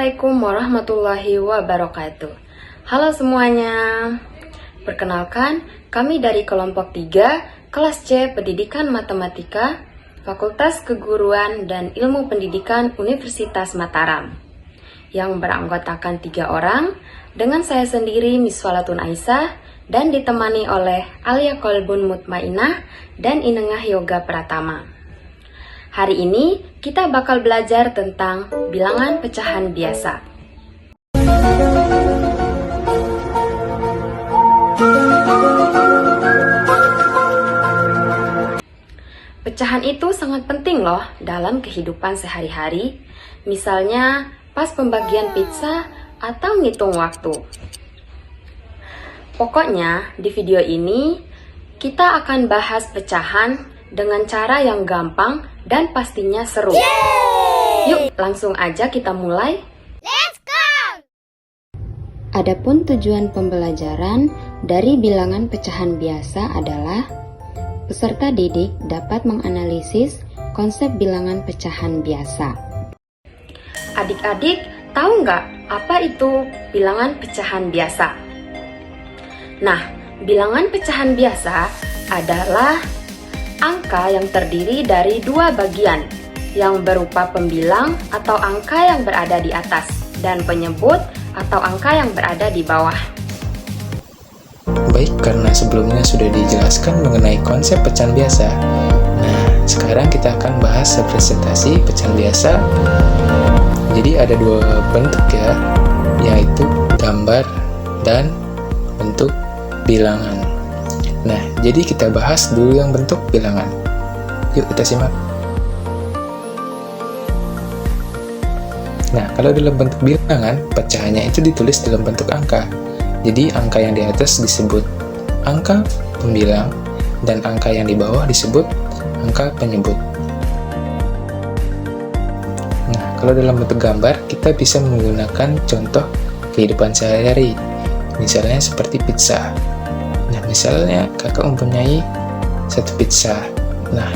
Assalamualaikum warahmatullahi wabarakatuh. Halo semuanya. Perkenalkan, kami dari kelompok 3, kelas C Pendidikan Matematika, Fakultas Keguruan dan Ilmu Pendidikan Universitas Mataram, yang beranggotakan 3 orang, dengan saya sendiri Miswalatun Aisyah, dan ditemani oleh Alia Kolbun Mutmainah dan Inengah Yoga Pratama. Hari ini kita bakal belajar tentang bilangan pecahan biasa. Pecahan itu sangat penting loh dalam kehidupan sehari-hari, misalnya pas pembagian pizza atau ngitung waktu. Pokoknya di video ini kita akan bahas pecahan dengan cara yang gampang dan pastinya seru. Yeay! Yuk langsung aja kita mulai. Let's go! Adapun tujuan pembelajaran dari bilangan pecahan biasa adalah peserta didik dapat menganalisis konsep bilangan pecahan biasa. Adik-adik tahu nggak apa itu bilangan pecahan biasa? Nah, bilangan pecahan biasa adalah angka yang terdiri dari 2 bagian, yang berupa pembilang atau angka yang berada di atas, dan penyebut atau angka yang berada di bawah. Baik, karena sebelumnya sudah dijelaskan mengenai konsep pecahan biasa, nah sekarang kita akan bahas representasi pecahan biasa. Jadi ada 2 bentuk ya, yaitu gambar dan bentuk bilangan. Nah, jadi kita bahas dulu yang bentuk bilangan. Yuk kita simak. Nah, kalau dalam bentuk bilangan, pecahannya itu ditulis dalam bentuk angka. Jadi, angka yang di atas disebut angka pembilang, dan angka yang di bawah disebut angka penyebut. Nah, kalau dalam bentuk gambar, kita bisa menggunakan contoh kehidupan sehari-hari. Misalnya seperti pizza. Nah, misalnya kakak mempunyai 1 pizza. Nah,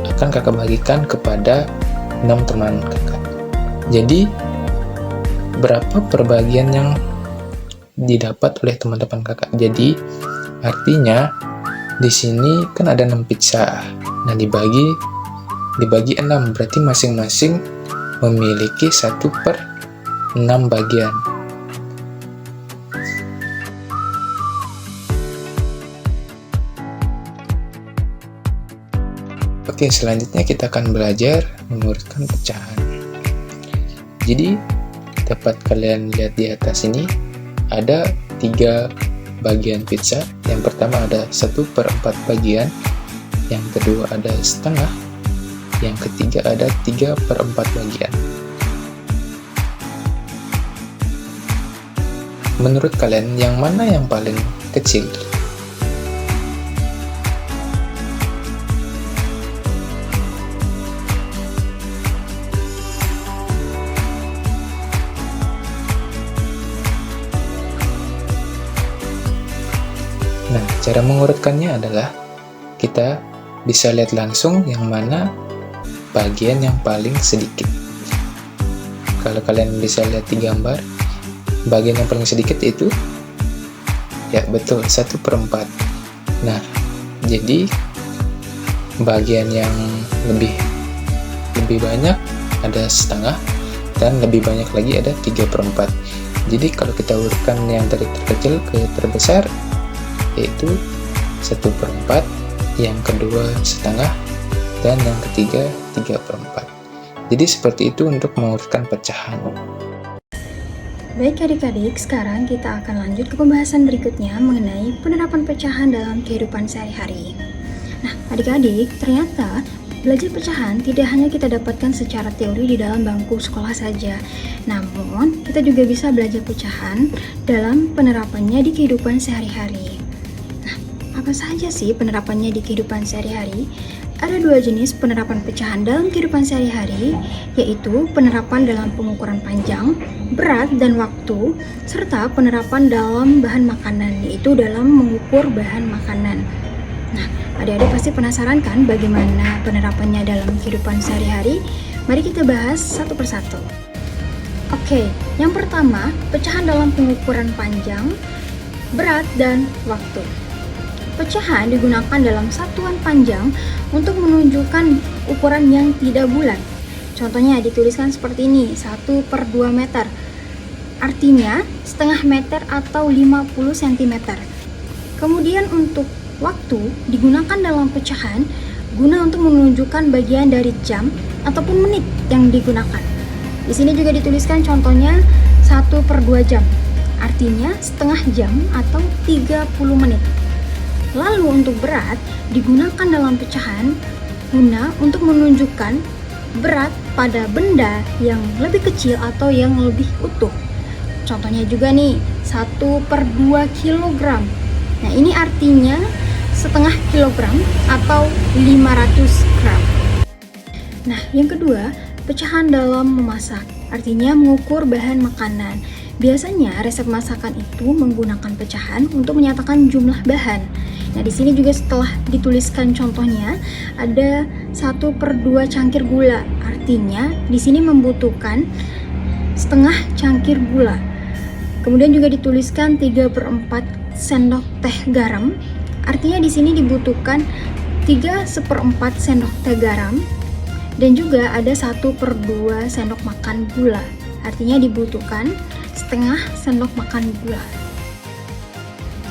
akan kakak bagikan kepada 6 teman kakak. Jadi, berapa perbagian yang didapat oleh teman-teman kakak? Jadi, artinya di sini kan ada 6 pizza. Nah, dibagi 6, berarti masing-masing memiliki 1/6 bagian. Oke, selanjutnya kita akan belajar mengurutkan pecahan. Jadi, dapat kalian lihat di atas ini, ada 3 bagian pizza. Yang pertama ada 1/4 bagian, yang kedua ada setengah, yang ketiga ada 3/4 bagian. Menurut kalian, yang mana yang paling kecil? Nah, cara mengurutkannya adalah kita bisa lihat langsung yang mana bagian yang paling sedikit. Kalau kalian bisa lihat di gambar, bagian yang paling sedikit itu, ya betul, 1/4. Nah, jadi bagian yang lebih banyak ada setengah, dan lebih banyak lagi ada 3/4. Jadi kalau kita urutkan yang dari terkecil ke terbesar, yaitu 1/4, yang kedua setengah, dan yang ketiga 3/4. Jadi seperti itu untuk mengurutkan pecahan. Baik adik-adik, sekarang kita akan lanjut ke pembahasan berikutnya mengenai penerapan pecahan dalam kehidupan sehari-hari. Nah, adik-adik, ternyata belajar pecahan tidak hanya kita dapatkan secara teori di dalam bangku sekolah saja, namun kita juga bisa belajar pecahan dalam penerapannya di kehidupan sehari-hari. Apa saja sih penerapannya di kehidupan sehari-hari? Ada 2 jenis penerapan pecahan dalam kehidupan sehari-hari, yaitu penerapan dalam pengukuran panjang, berat, dan waktu, serta penerapan dalam bahan makanan, yaitu dalam mengukur bahan makanan. Nah, adik-adik pasti penasaran kan bagaimana penerapannya dalam kehidupan sehari-hari? Mari kita bahas satu persatu. Oke, Oke, yang pertama, pecahan dalam pengukuran panjang, berat, dan waktu. Pecahan digunakan dalam satuan panjang untuk menunjukkan ukuran yang tidak bulat. Contohnya dituliskan seperti ini, 1/2 meter. Artinya setengah meter atau 50 cm. Kemudian untuk waktu digunakan dalam pecahan guna untuk menunjukkan bagian dari jam ataupun menit yang digunakan. Di sini juga dituliskan contohnya 1/2 jam. Artinya setengah jam atau 30 menit. Lalu untuk berat digunakan dalam pecahan guna untuk menunjukkan berat pada benda yang lebih kecil atau yang lebih utuh. Contohnya juga nih 1/2 kilogram. Nah ini artinya setengah kilogram atau 500 gram. Nah yang kedua, pecahan dalam memasak. Artinya mengukur bahan makanan. Biasanya resep masakan itu menggunakan pecahan untuk menyatakan jumlah bahan. Nah, di sini juga setelah dituliskan contohnya ada 1/2 cangkir gula. Artinya di sini membutuhkan setengah cangkir gula. Kemudian juga dituliskan 3/4 sendok teh garam. Artinya di sini dibutuhkan 3/4 sendok teh garam. Dan juga ada 1/2 sendok makan gula. Artinya dibutuhkan setengah sendok makan gula.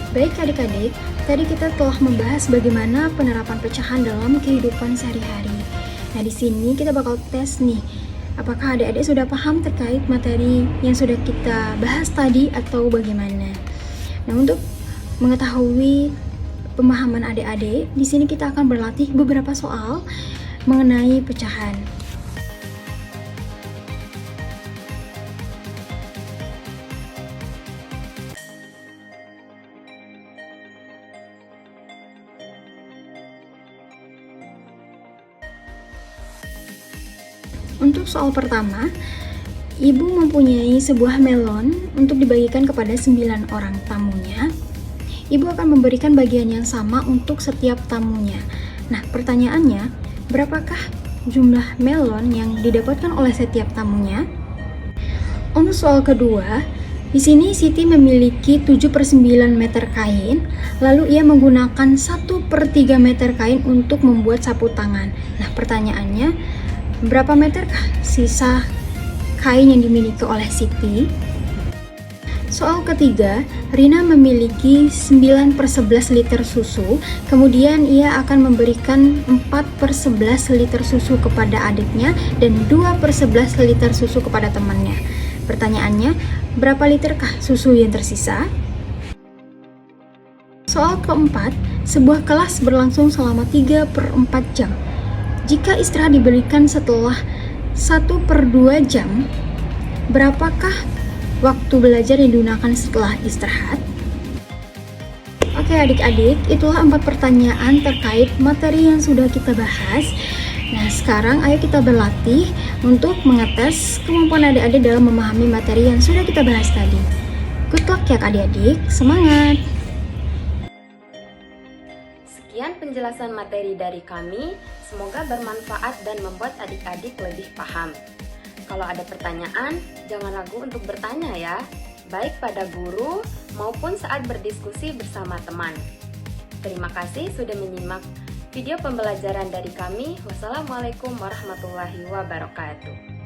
Baik adik-adik, tadi kita telah membahas bagaimana penerapan pecahan dalam kehidupan sehari-hari. Nah, di sini kita bakal tes nih, apakah adik-adik sudah paham terkait materi yang sudah kita bahas tadi atau bagaimana. Nah, untuk mengetahui pemahaman adik-adik, di sini kita akan berlatih beberapa soal mengenai pecahan. Untuk soal pertama, ibu mempunyai sebuah melon untuk dibagikan kepada 9 orang tamunya. Ibu akan memberikan bagian yang sama untuk setiap tamunya. Nah, pertanyaannya, berapakah jumlah melon yang didapatkan oleh setiap tamunya? Untuk soal kedua, di sini Siti memiliki 7/9 meter kain, lalu ia menggunakan 1/3 meter kain untuk membuat sapu tangan. Nah, pertanyaannya, berapa meterkah sisa kain yang dimiliki oleh Siti? Soal ketiga, Rina memiliki 9/11 liter susu, kemudian ia akan memberikan 4/11 liter susu kepada adiknya dan 2/11 liter susu kepada temannya. Pertanyaannya, berapa literkah susu yang tersisa? Soal keempat, sebuah kelas berlangsung selama 3/4 jam. Jika istirahat diberikan setelah 1/2 jam, berapakah waktu belajar yang digunakan setelah istirahat? Oke adik-adik, itulah 4 pertanyaan terkait materi yang sudah kita bahas. Nah sekarang ayo kita berlatih untuk mengetes kemampuan adik-adik dalam memahami materi yang sudah kita bahas tadi. Good luck ya adik-adik, semangat! Sekian penjelasan materi dari kami, semoga bermanfaat dan membuat adik-adik lebih paham. Kalau ada pertanyaan, jangan ragu untuk bertanya ya, baik pada guru maupun saat berdiskusi bersama teman. Terima kasih sudah menyimak video pembelajaran dari kami. Wassalamualaikum warahmatullahi wabarakatuh.